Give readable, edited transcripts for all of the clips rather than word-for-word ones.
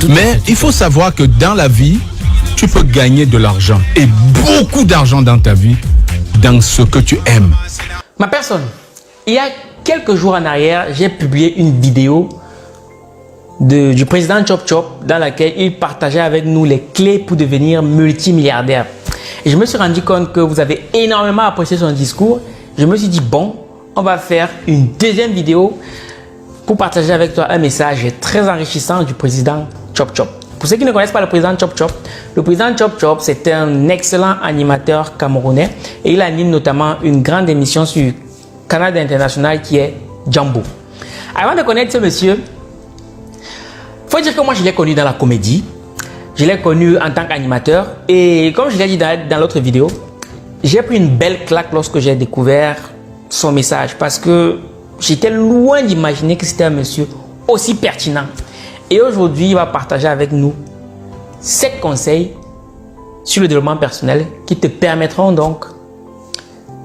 Mais il faut savoir que dans la vie, tu peux gagner de l'argent et beaucoup d'argent dans ta vie, dans ce que tu aimes. Ma personne, il y a quelques jours en arrière, j'ai publié une vidéo du président Chop Chop dans laquelle il partageait avec nous les clés pour devenir multimilliardaire. Et je me suis rendu compte que vous avez énormément apprécié son discours. Je me suis dit, bon, on va faire une deuxième vidéo pour partager avec toi un message très enrichissant du président Chop Chop. Pour ceux qui ne connaissent pas le président Chop Chop, le président Chop Chop, c'est un excellent animateur camerounais et il anime notamment une grande émission sur Canal International qui est Jambo. Avant de connaître ce monsieur, il faut dire que moi je l'ai connu dans la comédie, je l'ai connu en tant qu'animateur et comme je l'ai dit dans l'autre vidéo, j'ai pris une belle claque lorsque j'ai découvert son message parce que j'étais loin d'imaginer que c'était un monsieur aussi pertinent. Et aujourd'hui, il va partager avec nous 7 conseils sur le développement personnel qui te permettront donc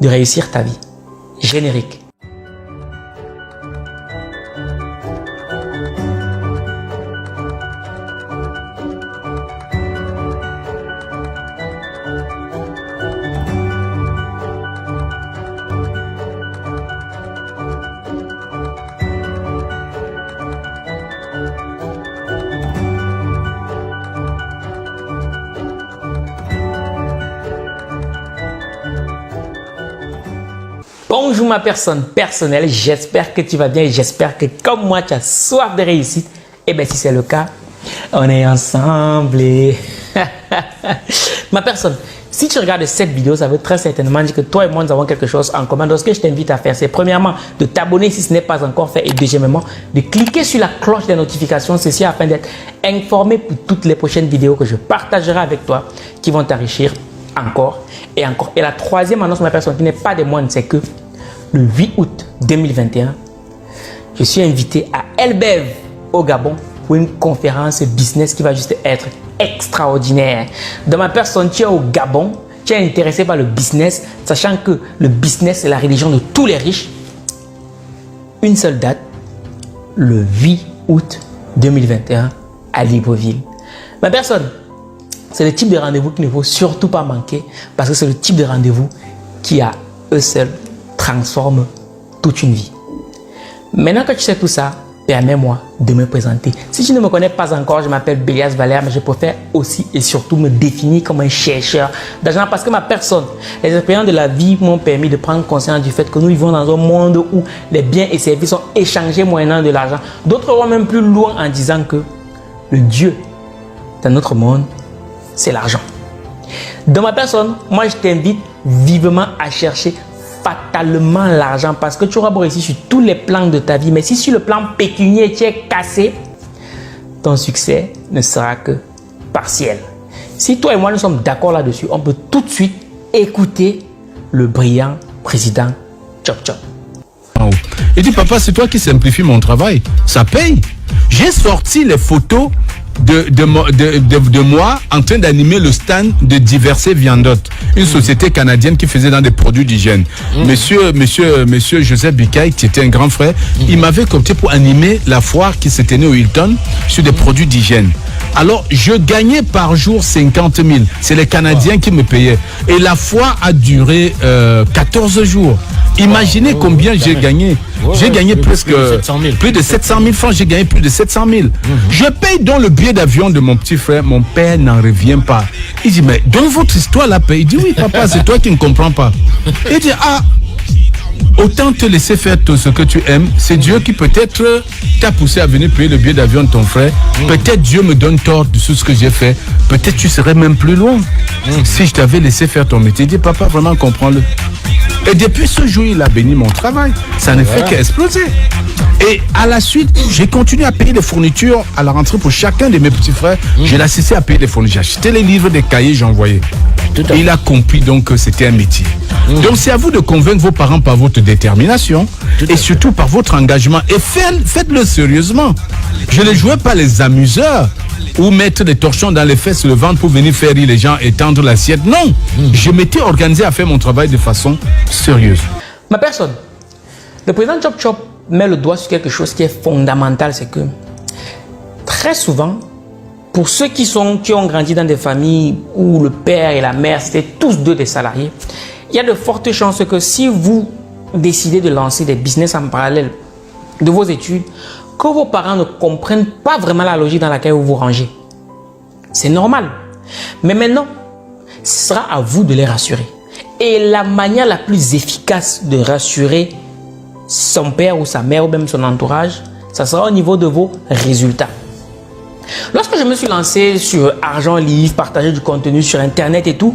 de réussir ta vie. Générique. Bonjour ma personne personnelle, j'espère que tu vas bien et j'espère que comme moi tu as soif de réussite. Et bien si c'est le cas, on est ensemble. Ma personne, si tu regardes cette vidéo, ça veut très certainement dire que toi et moi nous avons quelque chose en commun. Donc ce que je t'invite à faire, c'est premièrement de t'abonner si ce n'est pas encore fait et deuxièmement de cliquer sur la cloche des notifications, ceci afin d'être informé pour toutes les prochaines vidéos que je partagerai avec toi qui vont t'enrichir encore et encore. Et la troisième annonce, ma personne, qui n'est pas des moindres, c'est que le 8 août 2021, je suis invité à Elbev au Gabon pour une conférence business qui va juste être extraordinaire. Dans ma personne, tu es au Gabon, tu es intéressé par le business, sachant que le business c'est la religion de tous les riches. Une seule date, le 8 août 2021 à Libreville. Ma personne, c'est le type de rendez-vous qu'il ne faut surtout pas manquer parce que c'est le type de rendez-vous qui à eux seuls transforme toute une vie. Maintenant que tu sais tout ça, permets-moi de me présenter. Si tu ne me connais pas encore, je m'appelle Bélias Valère, mais je préfère aussi et surtout me définir comme un chercheur d'argent parce que ma personne, les expériences de la vie m'ont permis de prendre conscience du fait que nous vivons dans un monde où les biens et services sont échangés moyennant de l'argent. D'autres vont même plus loin en disant que le Dieu dans notre monde, c'est l'argent. Dans ma personne, moi je t'invite vivement à chercher fatalement l'argent parce que tu auras beau réussir sur tous les plans de ta vie, mais si sur le plan pécunier tu es cassé, ton succès ne sera que partiel. Si toi et moi nous sommes d'accord là-dessus, on peut tout de suite écouter le brillant président Chop Chop. Il dit, papa, c'est toi qui simplifie mon travail. Ça paye. J'ai sorti les photos de moi en train d'animer le stand de Diversé Viandotte, une société canadienne qui faisait dans des produits d'hygiène. Monsieur Joseph Bikaï, qui était un grand frère, il m'avait coopté pour animer la foire qui se tenait au Hilton sur des produits d'hygiène. Alors, je gagnais par jour 50 000. C'est les Canadiens qui me payaient. Et la foire a duré 14 jours. Imaginez combien j'ai gagné. J'ai gagné plus de 700 000 francs. J'ai gagné plus de 700 000. Je paye donc le billet d'avion de mon petit frère. Mon père n'en revient pas. Il dit, mais dans votre histoire là, il dit, oui papa, c'est toi qui ne comprends pas. Il dit, ah, autant te laisser faire tout ce que tu aimes. C'est Dieu qui peut-être t'a poussé à venir payer le billet d'avion de ton frère. Peut-être Dieu me donne tort de tout ce que j'ai fait. Peut-être tu serais même plus loin. Si je t'avais laissé faire ton métier. Il dit, papa, vraiment comprends-le. Et depuis ce jour, il a béni mon travail. Ça ne fait qu'exploser. Et à la suite, j'ai continué à payer les fournitures à la rentrée pour chacun de mes petits frères. J'ai assisté à payer les fournitures. J'ai acheté les livres, des cahiers, j'envoyais. Et il a compris donc que c'était un métier. Donc c'est à vous de convaincre vos parents par votre détermination et surtout par votre engagement. Et faites-le sérieusement. Je ne jouais pas les amuseurs ou mettre des torchons dans les fesses, le ventre pour venir faire rire les gens et tendre l'assiette. Non, je m'étais organisé à faire mon travail de façon sérieuse. Ma personne, le président Chop Chop met le doigt sur quelque chose qui est fondamental, c'est que très souvent, pour ceux qui ont grandi dans des familles où le père et la mère, c'était tous deux des salariés, il y a de fortes chances que si vous décidez de lancer des business en parallèle de vos études, que vos parents ne comprennent pas vraiment la logique dans laquelle vous vous rangez. C'est normal. Mais maintenant, ce sera à vous de les rassurer. Et la manière la plus efficace de rassurer son père ou sa mère ou même son entourage, ça sera au niveau de vos résultats. Lorsque je me suis lancé sur Argent Livre, partager du contenu sur Internet et tout,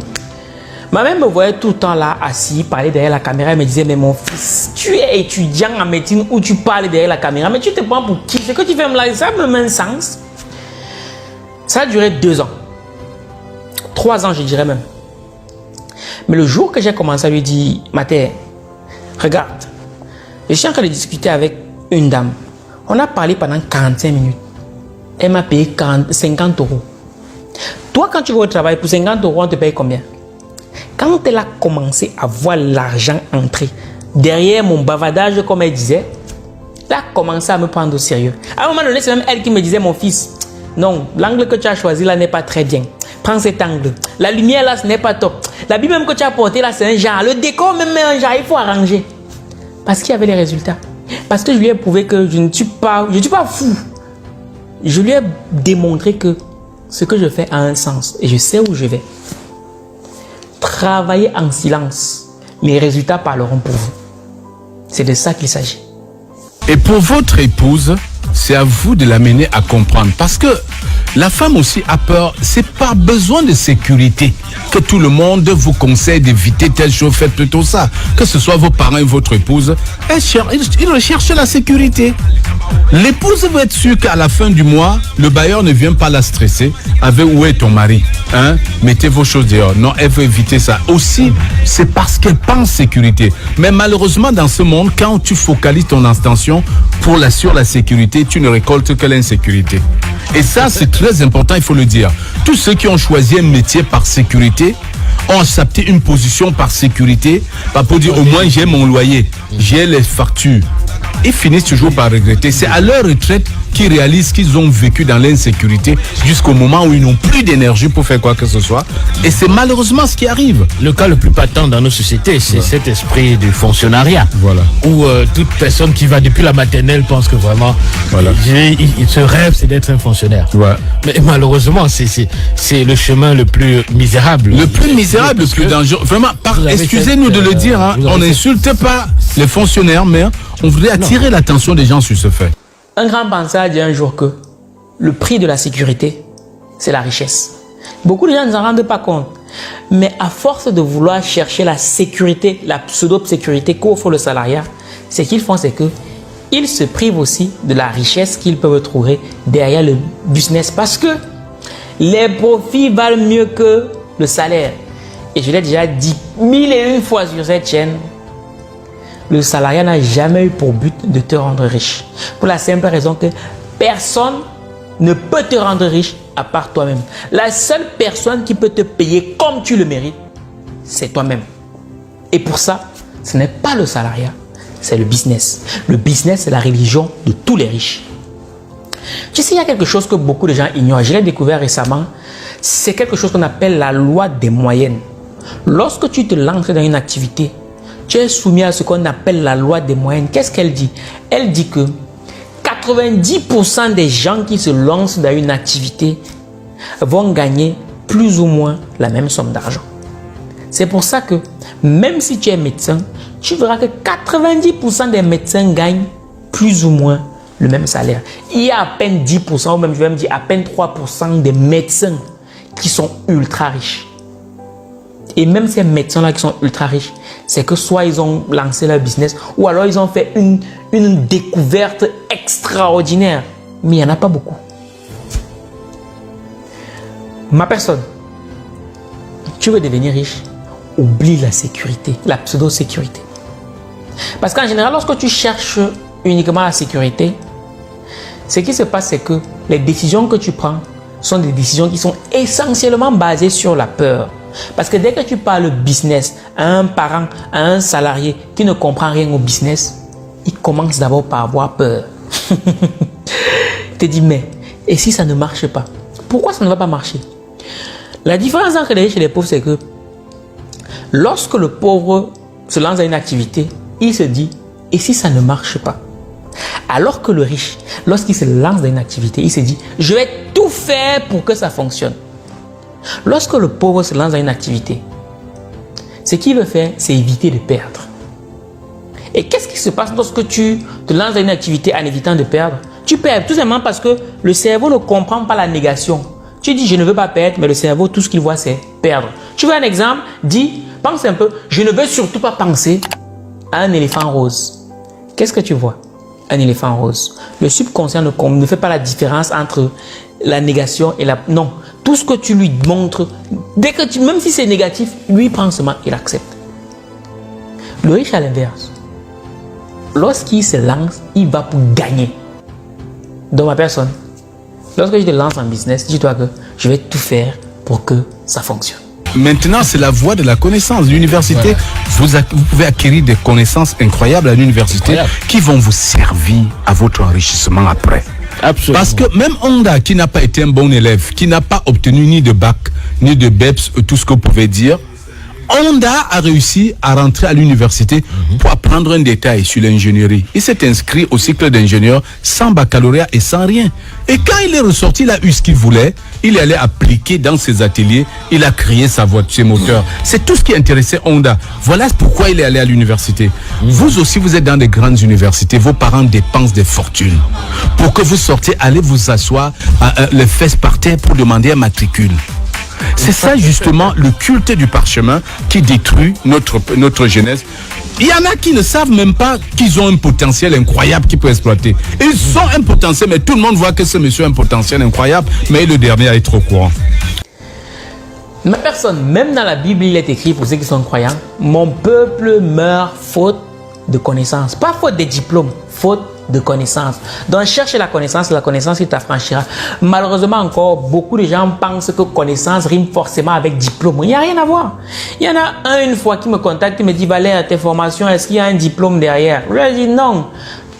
ma mère me voyait tout le temps là, assis, parler derrière la caméra. Elle me disait, mais mon fils, tu es étudiant en médecine où tu parles derrière la caméra, mais tu te prends pour qui? Ce que tu fais là, ça me met un sens. Ça a duré 2 ans. 3 ans, je dirais même. Mais le jour que j'ai commencé à lui dire, Mathé, regarde, je suis en train de discuter avec une dame. On a parlé pendant 45 minutes. Elle m'a payé 50 euros. Toi, quand tu vas au travail, pour 50 euros, on te paye combien? Quand elle a commencé à voir l'argent entrer derrière mon bavardage, comme elle disait, elle a commencé à me prendre au sérieux. À un moment donné, c'est même elle qui me disait, mon fils, non, l'angle que tu as choisi là n'est pas très bien. Prends cet angle. La lumière là, ce n'est pas top. L'habit même que tu as porté là, c'est un genre. Le décor même est un genre, il faut arranger. Parce qu'il y avait les résultats. Parce que je lui ai prouvé que je ne suis pas fou. Je lui ai démontré que ce que je fais a un sens et je sais où je vais. Travaillez en silence. Les résultats parleront pour vous. C'est de ça qu'il s'agit. Et pour votre épouse, c'est à vous de l'amener à comprendre. Parce que la femme aussi a peur. C'est par besoin de sécurité que tout le monde vous conseille d'éviter telle chose, faites plutôt ça. Que ce soit vos parents et votre épouse, ils recherchent la sécurité. L'épouse veut être sûre qu'à la fin du mois, le bailleur ne vient pas la stresser avec où est ton mari. Hein? Mettez vos choses dehors. Non, elle veut éviter ça. Aussi, c'est parce qu'elle pense sécurité. Mais malheureusement, dans ce monde, quand tu focalises ton attention sur la sécurité, tu ne récoltes que l'insécurité. Et ça, c'est très important, il faut le dire. Tous ceux qui ont choisi un métier par sécurité ont accepté une position par sécurité, pas pour dire au moins j'ai mon loyer, j'ai les factures. Ils finissent toujours par regretter. C'est à leur retraite qu'ils réalisent qu'ils ont vécu dans l'insécurité jusqu'au moment où ils n'ont plus d'énergie pour faire quoi que ce soit. Et c'est malheureusement ce qui arrive. Le cas le plus patent dans nos sociétés, c'est cet esprit du fonctionnariat. Voilà. Où toute personne qui va depuis la maternelle pense que vraiment, ce rêve, c'est d'être un fonctionnaire. Ouais. Mais malheureusement, c'est le chemin le plus misérable. Le plus misérable, le plus dangereux. Vraiment, excusez-nous de le dire, hein, on n'insulte pas les fonctionnaires, mais on voudrait attirer l'attention des gens sur ce fait. Un grand penseur a dit un jour que le prix de la sécurité, c'est la richesse. Beaucoup de gens ne s'en rendent pas compte. Mais à force de vouloir chercher la sécurité, la pseudo-sécurité qu'offre le salariat, ce qu'ils font, c'est qu'ils se privent aussi de la richesse qu'ils peuvent trouver derrière le business. Parce que les profits valent mieux que le salaire. Et je l'ai déjà dit 1001 fois sur cette chaîne. Le salariat n'a jamais eu pour but de te rendre riche. Pour la simple raison que personne ne peut te rendre riche à part toi-même. La seule personne qui peut te payer comme tu le mérites, c'est toi-même. Et pour ça, ce n'est pas le salariat, c'est le business. Le business, c'est la religion de tous les riches. Tu sais, il y a quelque chose que beaucoup de gens ignorent. Je l'ai découvert récemment. C'est quelque chose qu'on appelle la loi des moyennes. Lorsque tu te lances dans une activité, tu es soumis à ce qu'on appelle la loi des moyennes. Qu'est-ce qu'elle dit? Elle dit que 90% des gens qui se lancent dans une activité vont gagner plus ou moins la même somme d'argent. C'est pour ça que même si tu es médecin, tu verras que 90% des médecins gagnent plus ou moins le même salaire. Il y a à peine 10%, ou même je vais me dire à peine 3% des médecins qui sont ultra riches. Et même ces médecins-là qui sont ultra riches, c'est que soit ils ont lancé leur business ou alors ils ont fait une découverte extraordinaire. Mais il n'y en a pas beaucoup. Ma personne, tu veux devenir riche, oublie la sécurité, la pseudo-sécurité. Parce qu'en général, lorsque tu cherches uniquement la sécurité, ce qui se passe, c'est que les décisions que tu prends sont des décisions qui sont essentiellement basées sur la peur. Parce que dès que tu parles business à un parent, à un salarié qui ne comprend rien au business, il commence d'abord par avoir peur. Il te dit, mais et si ça ne marche pas? Pourquoi ça ne va pas marcher? La différence entre les riches et les pauvres, c'est que lorsque le pauvre se lance à une activité, il se dit, et si ça ne marche pas? Alors que le riche, lorsqu'il se lance dans une activité, il se dit, je vais tout faire pour que ça fonctionne. Lorsque le pauvre se lance dans une activité, ce qu'il veut faire, c'est éviter de perdre. Et qu'est-ce qui se passe lorsque tu te lances dans une activité en évitant de perdre? Tu perds tout simplement parce que le cerveau ne comprend pas la négation. Tu dis, je ne veux pas perdre, mais le cerveau, tout ce qu'il voit, c'est perdre. Tu veux un exemple? Dis, pense un peu, je ne veux surtout pas penser à un éléphant rose. Qu'est-ce que tu vois? Un éléphant rose. Le subconscient ne fait pas la différence entre la négation et la... Non. Tout ce que tu lui montres, dès que même si c'est négatif, lui prend seulement, il accepte. Le riche à l'inverse. Lorsqu'il se lance, il va pour gagner. Dans ma personne, lorsque je te lance en business, dis-toi que je vais tout faire pour que ça fonctionne. Maintenant, c'est la voie de la connaissance. L'université, vous pouvez acquérir des connaissances incroyables à l'université qui vont vous servir à votre enrichissement après. Absolument. Parce que même Honda, qui n'a pas été un bon élève, qui n'a pas obtenu ni de bac, ni de BEPS, tout ce que vous pouvez dire, Honda a réussi à rentrer à l'université pour apprendre un détail sur l'ingénierie. Il s'est inscrit au cycle d'ingénieur sans baccalauréat et sans rien. Et quand il est ressorti, il a eu ce qu'il voulait. Il allait appliquer dans ses ateliers. Il a créé sa voiture, ses moteurs. C'est tout ce qui intéressait Honda. Voilà pourquoi il est allé à l'université. Vous aussi, vous êtes dans des grandes universités. Vos parents dépensent des fortunes. Pour que vous sortiez, allez vous asseoir les fesses par terre pour demander un matricule. C'est ça justement le culte du parchemin qui détruit notre jeunesse. Il y en a qui ne savent même pas qu'ils ont un potentiel incroyable qu'ils peuvent exploiter. Ils ont un potentiel, mais tout le monde voit que ce monsieur a un potentiel incroyable, mais le dernier à être au courant. Ma personne, même dans la Bible, il est écrit pour ceux qui sont croyants, mon peuple meurt faute de connaissance. Pas faute de diplôme, faute de connaissance. Donc cherche la connaissance qui t'affranchira. Malheureusement encore, beaucoup de gens pensent que connaissance rime forcément avec diplôme. Il n'y a rien à voir. Il y en a un une fois qui me contacte, qui me dit, Valère, tes formations, est-ce qu'il y a un diplôme derrière? Je lui ai dit non.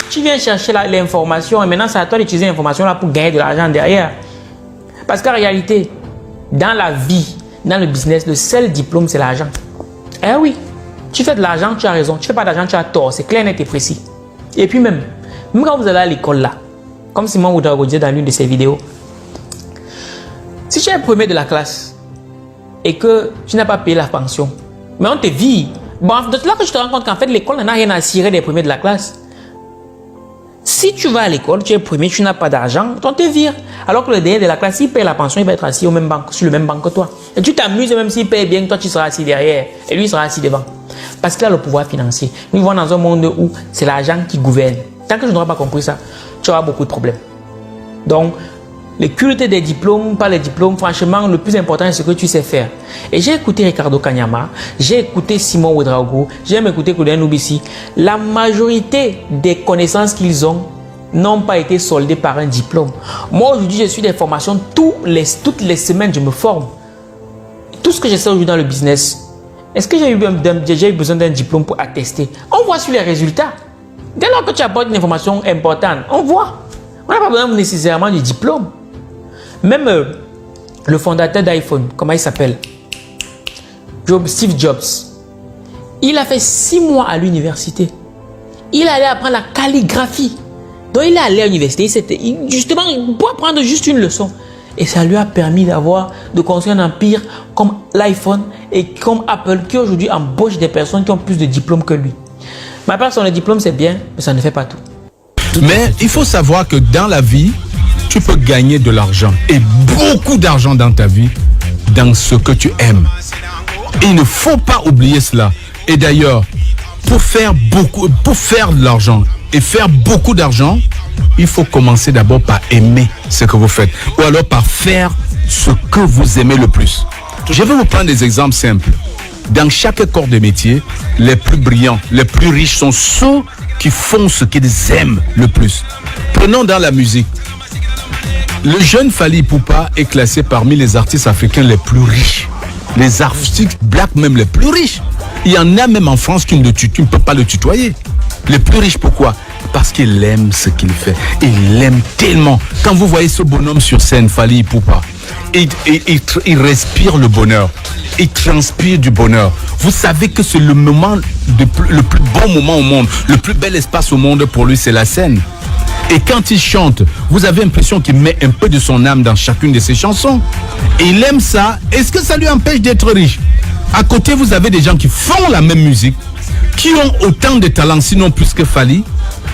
Tu viens chercher l'information et maintenant c'est à toi d'utiliser l'information là pour gagner de l'argent derrière. Parce qu'en réalité, dans la vie, dans le business, le seul diplôme c'est l'argent. Eh oui, tu fais de l'argent, tu as raison. Tu fais pas d'argent, tu as tort. C'est clair, net et précis. Et puis même quand vous allez à l'école là, comme Simon Ouedraogo disait dans l'une de ses vidéos, si tu es le premier de la classe et que tu n'as pas payé la pension, mais on te vire, bon, c'est là que je te rends compte qu'en fait l'école n'a rien à cirer des premiers de la classe. Si tu vas à l'école, tu es premier, tu n'as pas d'argent, on te vire. Alors que le dernier de la classe, s'il paye la pension, il va être assis au même banc, sur le même banc que toi. Et tu t'amuses, même s'il paye bien, toi tu seras assis derrière et lui il sera assis devant. Parce qu'il a le pouvoir financier. Nous vivons dans un monde où c'est l'argent qui gouverne. Tant que je n'aurai pas compris ça, tu auras beaucoup de problèmes. Donc, les cultes des diplômes, pas les diplômes, franchement, le plus important est ce que tu sais faire. Et j'ai écouté Ricardo Kanyama, j'ai écouté Simon Ouedraogo, j'ai même écouté Claudien Noubissi. La majorité des connaissances qu'ils ont n'ont pas été soldées par un diplôme. Moi, aujourd'hui, je suis des formations. Toutes les semaines, je me forme. Tout ce que je sais aujourd'hui dans le business, est-ce que j'ai eu besoin d'un diplôme pour attester? On voit sur les résultats. Dès lors que tu apportes une information importante, on voit. On n'a pas besoin nécessairement du diplôme. Même le fondateur d'iPhone, comment il s'appelle? Steve Jobs. Il a fait 6 mois à l'université. Il allait apprendre la calligraphie. Donc il est allé à l'université, justement pour apprendre juste une leçon. Et ça lui a permis de construire un empire comme l'iPhone et comme Apple, qui aujourd'hui embauche des personnes qui ont plus de diplômes que lui. Ma personne, le diplôme c'est bien, mais ça ne fait pas tout. Mais il faut savoir que dans la vie, tu peux gagner de l'argent et beaucoup d'argent dans ta vie, dans ce que tu aimes. Et il ne faut pas oublier cela. Et d'ailleurs, pour faire de l'argent et faire beaucoup d'argent, il faut commencer d'abord par aimer ce que vous faites. Ou alors par faire ce que vous aimez le plus. Je vais vous prendre des exemples simples. Dans chaque corps de métier, les plus brillants, les plus riches sont ceux qui font ce qu'ils aiment le plus. Prenons dans la musique. Le jeune Fally Ipupa est classé parmi les artistes africains les plus riches. Les artistes black même les plus riches. Il y en a même en France qui ne peut pas le tutoyer. Les plus riches, pourquoi? Parce qu'il aime ce qu'il fait. Il l'aime tellement. Quand vous voyez ce bonhomme sur scène, Fally Ipupa, il respire le bonheur. Il transpire du bonheur. Vous savez que c'est le moment, le plus bon moment au monde, le plus bel espace au monde pour lui, c'est la scène. Et quand il chante, vous avez l'impression qu'il met un peu de son âme dans chacune de ses chansons. Et il aime ça. Est-ce que ça lui empêche d'être riche? À côté, vous avez des gens qui font la même musique, qui ont autant de talent, sinon plus que Fally,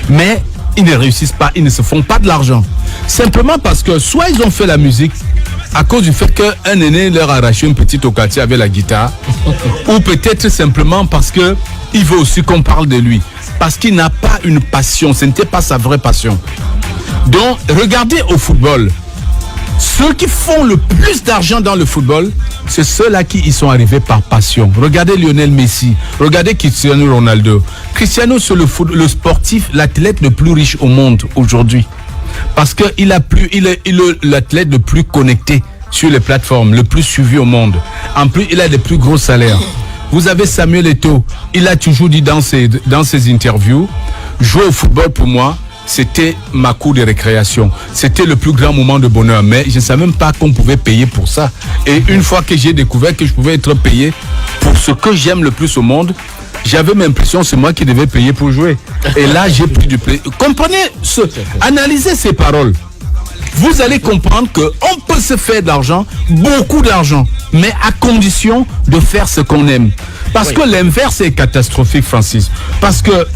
mais ils ne réussissent pas, ils ne se font pas de l'argent. Simplement parce que soit ils ont fait la musique à cause du fait qu'un aîné leur a arraché une petite occasion avec la guitare, ou peut-être simplement parce qu'il veut aussi qu'on parle de lui. Parce qu'il n'a pas une passion, ce n'était pas sa vraie passion. Donc, regardez au football. Ceux qui font le plus d'argent dans le football, c'est ceux-là qui y sont arrivés par passion. Regardez Lionel Messi, regardez Cristiano Ronaldo. Cristiano, c'est le sportif, l'athlète le plus riche au monde aujourd'hui. Parce qu'il est l'athlète le plus connecté sur les plateformes, le plus suivi au monde. En plus, il a les plus gros salaires. Vous avez Samuel Eto'o, il a toujours dit dans ses interviews, jouer au football pour moi, c'était ma cour de récréation. C'était le plus grand moment de bonheur. Mais je ne savais même pas qu'on pouvait payer pour ça. Et une fois que j'ai découvert que je pouvais être payé pour ce que j'aime le plus au monde, j'avais l'impression que c'est moi qui devais payer pour jouer. Et là, j'ai pris du plaisir. Comprenez, analysez ces paroles. Vous allez comprendre qu'on peut se faire de l'argent, beaucoup d'argent, mais à condition de faire ce qu'on aime. Parce que l'inverse est catastrophique, Francis. Parce que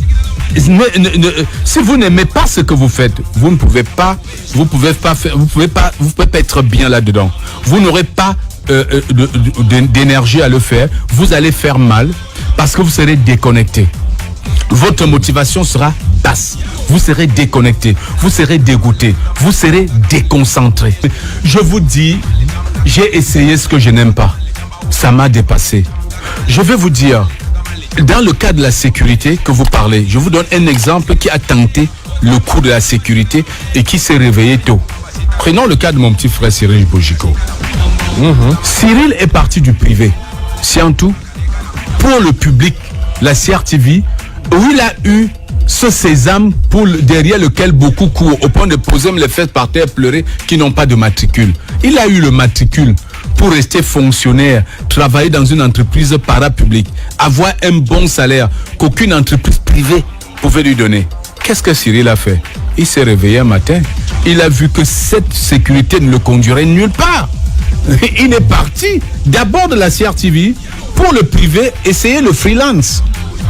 si vous n'aimez pas ce que vous faites, vous ne pouvez pas, vous pouvez pas être bien là-dedans. Vous n'aurez pas d'énergie à le faire. Vous allez faire mal parce que vous serez déconnecté. Votre motivation sera basse. Vous serez déconnecté. Vous serez dégoûté. Vous serez déconcentré. Je vous dis, j'ai essayé ce que je n'aime pas. Ça m'a dépassé. Je vais vous dire, dans le cas de la sécurité que vous parlez, je vous donne un exemple qui a tenté le coup de la sécurité et qui s'est réveillé tôt. Prenons le cas de mon petit frère Cyril Bojiko. Cyril est parti du privé. Scientou, pour le public, la CRTV, où il a eu ce sésame derrière lequel beaucoup courent, au point de poser les fesses par terre, pleurer, qui n'ont pas de matricule. Il a eu le matricule pour rester fonctionnaire, travailler dans une entreprise parapublique, avoir un bon salaire qu'aucune entreprise privée pouvait lui donner. Qu'est-ce que Cyril a fait? Il s'est réveillé un matin. Il a vu que cette sécurité ne le conduirait nulle part. Il est parti d'abord de la CRTV pour le privé, essayer le freelance,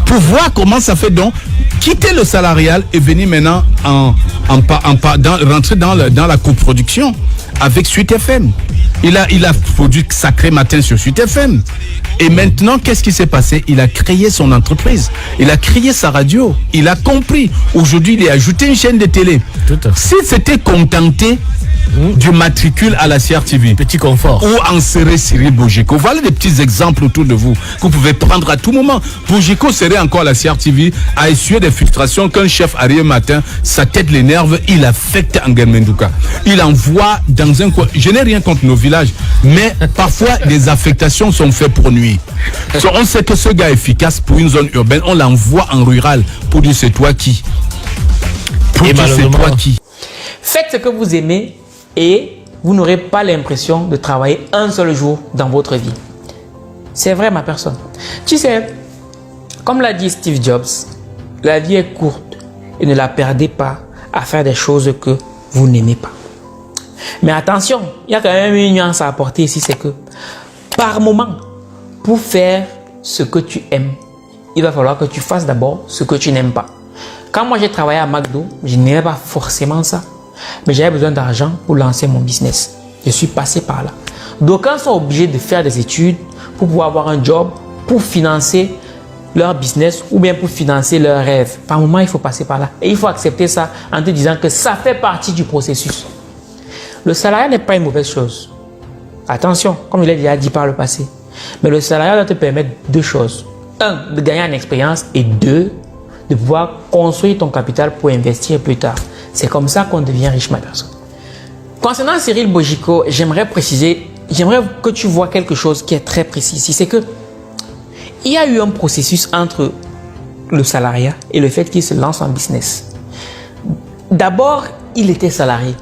pour voir comment ça fait donc, quitter le salarial et venir maintenant rentrer dans la coproduction avec Suite FM. Il a produit Sacré Matin sur Suite FM. Et maintenant, qu'est-ce qui s'est passé? Il a créé son entreprise. Il a créé sa radio. Il a compris. Aujourd'hui, il a ajouté une chaîne de télé. S'il s'était contenté du matricule à la CRTV, petit confort, où en serait Cyril Bojiko? Voilà des petits exemples autour de vous que vous pouvez prendre à tout moment. Bojiko serait encore à la CRTV à essuyer des frustrations qu'un chef arrive matin, sa tête l'énerve, il affecte Angel Menduka. Il envoie dans un coin. Je n'ai rien contre nos villages, mais parfois les affectations sont faites pour nuire. On sait que ce gars est efficace pour une zone urbaine, on l'envoie en rural pour dire c'est toi qui. Pour dire c'est toi qui. Faites ce que vous aimez et vous n'aurez pas l'impression de travailler un seul jour dans votre vie. C'est vrai, ma personne. Tu sais, comme l'a dit Steve Jobs, la vie est courte et ne la perdez pas à faire des choses que vous n'aimez pas. Mais attention, il y a quand même une nuance à apporter ici, c'est que par moment, pour faire ce que tu aimes, il va falloir que tu fasses d'abord ce que tu n'aimes pas. Quand moi j'ai travaillé à McDo, je n'aimais pas forcément ça. Mais j'avais besoin d'argent pour lancer mon business. Je suis passé par là. D'aucuns sont obligés de faire des études pour pouvoir avoir un job, pour financer leur business ou bien pour financer leurs rêves. Par moment, il faut passer par là. Et il faut accepter ça en te disant que ça fait partie du processus. Le salariat n'est pas une mauvaise chose. Attention, comme je l'ai déjà dit par le passé. Mais le salariat doit te permettre deux choses. Un, de gagner en expérience et deux, de pouvoir construire ton capital pour investir plus tard. C'est comme ça qu'on devient riche, ma personne. Concernant Cyril Bojiko, j'aimerais préciser, j'aimerais que tu vois quelque chose qui est très précis ici. C'est que il y a eu un processus entre le salariat et le fait qu'il se lance en business. D'abord, il était salarié.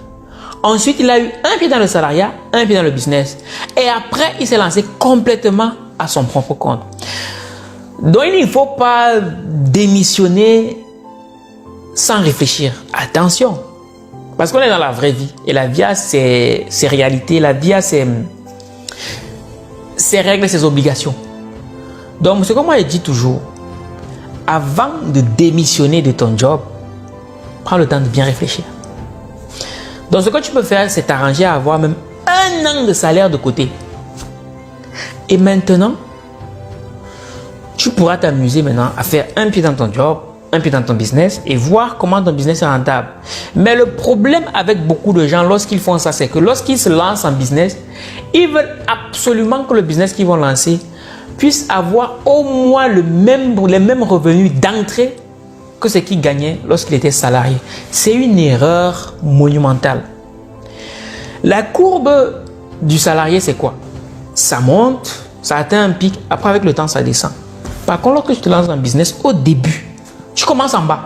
Ensuite, il a eu un pied dans le salariat, un pied dans le business. Et après, il s'est lancé complètement à son propre compte. Donc, il ne faut pas démissionner sans réfléchir. Attention. Parce qu'on est dans la vraie vie. Et la vie a ses réalités. La vie a ses règles et ses obligations. Donc, ce que moi je dis toujours, avant de démissionner de ton job, prends le temps de bien réfléchir. Donc, ce que tu peux faire, c'est t'arranger à avoir même 1 an de salaire de côté. Et maintenant, tu pourras t'amuser maintenant à faire un pied dans ton job, un pied dans ton business et voir comment ton business est rentable. Mais le problème avec beaucoup de gens lorsqu'ils font ça, c'est que lorsqu'ils se lancent en business, ils veulent absolument que le business qu'ils vont lancer puisse avoir au moins les mêmes revenus d'entrée que ce qu'il gagnait lorsqu'il était salarié. C'est une erreur monumentale. La courbe du salarié, c'est quoi? Ça monte, ça atteint un pic, après avec le temps, ça descend. Par contre, lorsque tu te lances dans le business, au début, tu commences en bas.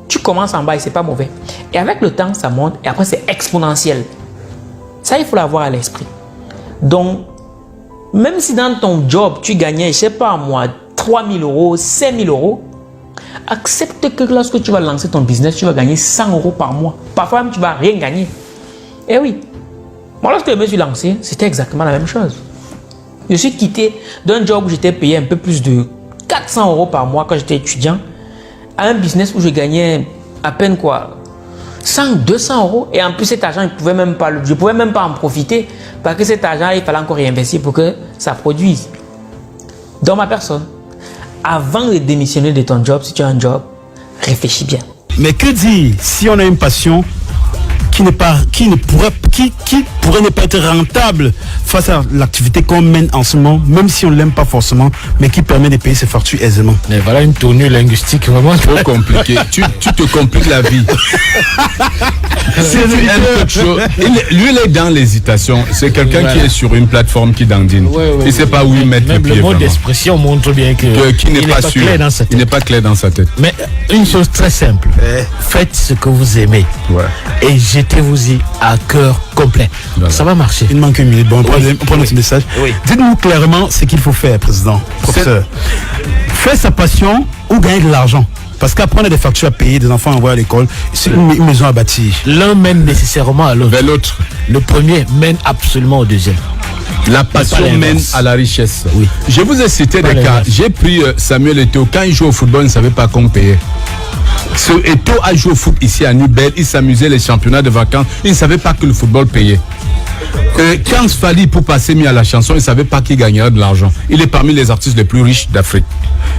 Tu commences en bas et c'est pas mauvais. Et avec le temps, ça monte et après, c'est exponentiel. Ça, il faut l'avoir à l'esprit. Donc, même si dans ton job, tu gagnais, je sais pas moi, 3 000 euros, 5 000 euros, accepte que lorsque tu vas lancer ton business, tu vas gagner 100 euros par mois. Parfois même, tu vas rien gagner. Eh oui. Moi, lorsque je me suis lancé, c'était exactement la même chose. Je suis quitté d'un job où j'étais payé un peu plus de 400 euros par mois quand j'étais étudiant à un business où je gagnais à peine quoi 100, 200 euros. Et en plus, cet argent, je ne pouvais même pas en profiter parce que cet argent, il fallait encore réinvestir pour que ça produise. Dans ma personne, avant de démissionner de ton job, si tu as un job, réfléchis bien. Mais que dire si on a une passion qui pourrait ne pas être rentable face à l'activité qu'on mène en ce moment, même si on ne l'aime pas forcément, mais qui permet de payer ses factures aisément. Mais voilà une tournure linguistique vraiment trop compliquée. tu te compliques la vie. Lui, il est dans l'hésitation. C'est quelqu'un qui est sur une plateforme qui dandine. Il ne sait pas où il met le pied. Le mot d'expression montre bien qu'il n'est pas sûr. Il n'est pas clair dans sa tête. Mais une chose très simple, faites ce que vous aimez et jetez-vous-y à cœur complet. Voilà. Ça va marcher. Il manque une minute. Bon, on prend notre message. Oui. Dites-nous clairement ce qu'il faut faire, président, professeur. Faire sa passion ou gagner de l'argent. Parce qu'après, on a des factures à payer, des enfants à envoyer à l'école, c'est une maison à bâtir. L'un mène nécessairement à l'autre. Vers l'autre. Le premier mène absolument au deuxième. La passion mène à la richesse. Oui. Je vous ai cité des cas. J'ai pris Samuel Eto'o. Quand il joue au football, il ne savait pas qu'on payait. Ce Eto'o a joué au foot ici à Nubel. Il s'amusait les championnats de vacances. Il ne savait pas que le football payait. Quand Fali, pour passer mis à la chanson, il ne savait pas qu'il gagnerait de l'argent. Il est parmi les artistes les plus riches d'Afrique.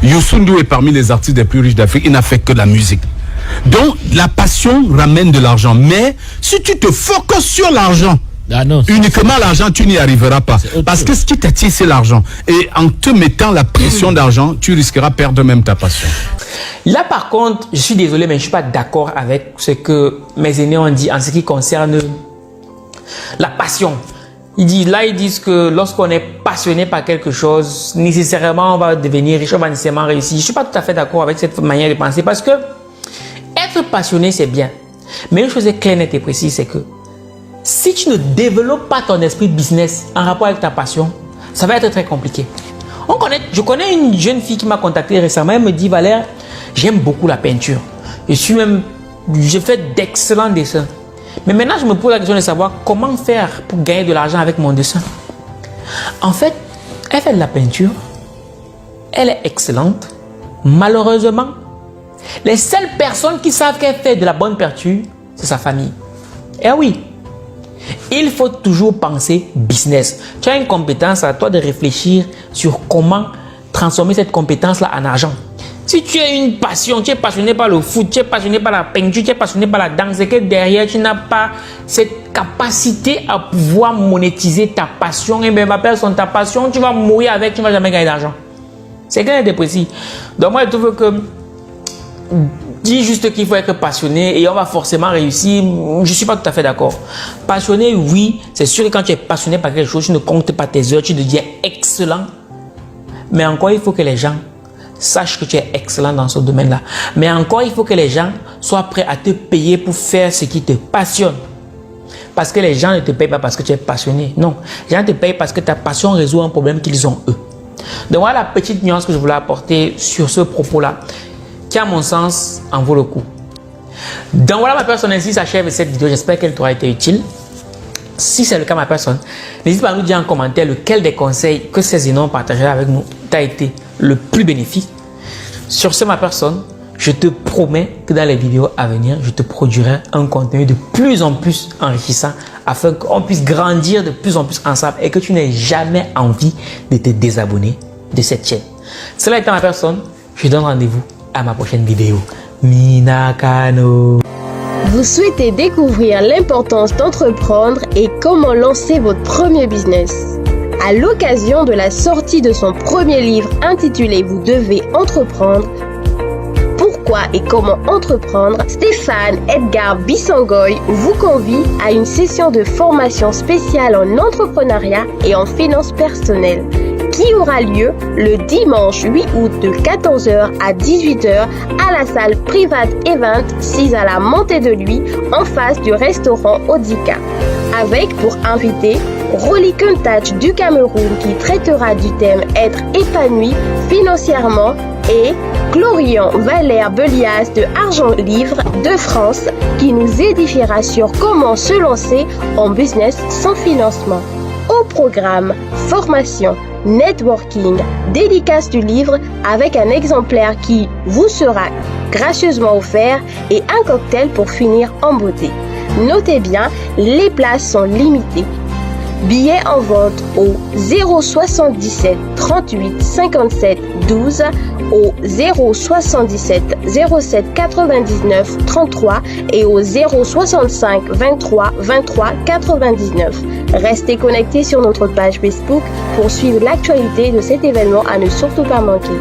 Youssou N'Dour est parmi les artistes les plus riches d'Afrique. Il n'a fait que la musique. Donc, la passion ramène de l'argent. Mais si tu te focuses sur l'argent, uniquement l'argent, tu n'y arriveras pas. Parce que ce qui t'attire, c'est l'argent. Et en te mettant la pression d'argent, tu risqueras de perdre même ta passion. Là, par contre, je suis désolé, mais je ne suis pas d'accord avec ce que mes aînés ont dit en ce qui concerne la passion. Ils disent que lorsqu'on est passionné par quelque chose, nécessairement, on va devenir riche, on va nécessairement réussir. Je ne suis pas tout à fait d'accord avec cette manière de penser parce que être passionné, c'est bien. Mais une chose est claire, nette et précise, c'est que si tu ne développes pas ton esprit business en rapport avec ta passion, ça va être très compliqué. Je connais une jeune fille qui m'a contacté récemment. Elle me dit, Valère, j'aime beaucoup la peinture. Je fais d'excellents dessins. Mais maintenant, je me pose la question de savoir comment faire pour gagner de l'argent avec mon dessin. En fait, elle fait de la peinture. Elle est excellente. Malheureusement, les seules personnes qui savent qu'elle fait de la bonne peinture, c'est sa famille. Eh oui. Il faut toujours penser business. Tu as une compétence, à toi de réfléchir sur comment transformer cette compétence-là en argent. Si tu as une passion, tu es passionné par le foot, tu es passionné par la peinture, tu es passionné par la danse, et que derrière tu n'as pas cette capacité à pouvoir monétiser ta passion, et bien ma personne, ta passion, tu vas mourir avec, tu ne vas jamais gagner d'argent. C'est clair et précis. Donc moi je trouve que dis juste qu'il faut être passionné et on va forcément réussir. Je ne suis pas tout à fait d'accord. Passionné, oui, c'est sûr que quand tu es passionné par quelque chose, tu ne comptes pas tes heures, tu deviens excellent. Mais encore, il faut que les gens sachent que tu es excellent dans ce domaine-là. Mais encore, il faut que les gens soient prêts à te payer pour faire ce qui te passionne. parce que les gens ne te payent pas parce que tu es passionné. Non, les gens te payent parce que ta passion résout un problème qu'ils ont eux. Donc voilà la petite nuance que je voulais apporter sur ce propos-là, qui à mon sens en vaut le coup. Donc voilà ma personne, ainsi s'achève cette vidéo. J'espère qu'elle t'aura été utile. Si c'est le cas ma personne, n'hésite pas à nous dire en commentaire lequel des conseils que ces énormes partagés avec nous t'a été le plus bénéfique. Sur ce ma personne, je te promets que dans les vidéos à venir, je te produirai un contenu de plus en plus enrichissant afin qu'on puisse grandir de plus en plus ensemble et que tu n'aies jamais envie de te désabonner de cette chaîne. Cela étant ma personne, je donne rendez-vous à ma prochaine vidéo. Minakano. Vous souhaitez découvrir l'importance d'entreprendre et comment lancer votre premier business? À l'occasion de la sortie de son premier livre intitulé « Vous devez entreprendre », pourquoi et comment entreprendre, Stéphane Edgar Bissangoy vous convie à une session de formation spéciale en entrepreneuriat et en finances personnelles qui aura lieu le dimanche 8 août de 14h à 18h à la salle Private Event 6 à la Montée de Lui en face du restaurant Odika. Avec pour invité Rolly Kuntach du Cameroun qui traitera du thème être épanoui financièrement et Glorian Valère Belias de Argent Livre de France qui nous édifiera sur comment se lancer en business sans financement. Au programme, formation, networking, dédicace du livre avec un exemplaire qui vous sera gracieusement offert et un cocktail pour finir en beauté. Notez bien, les places sont limitées. Billets en vente au 077 38 57 12, au 077 07 99 33 et au 065 23 23 99. Restez connectés sur notre page Facebook pour suivre l'actualité de cet événement à ne surtout pas manquer.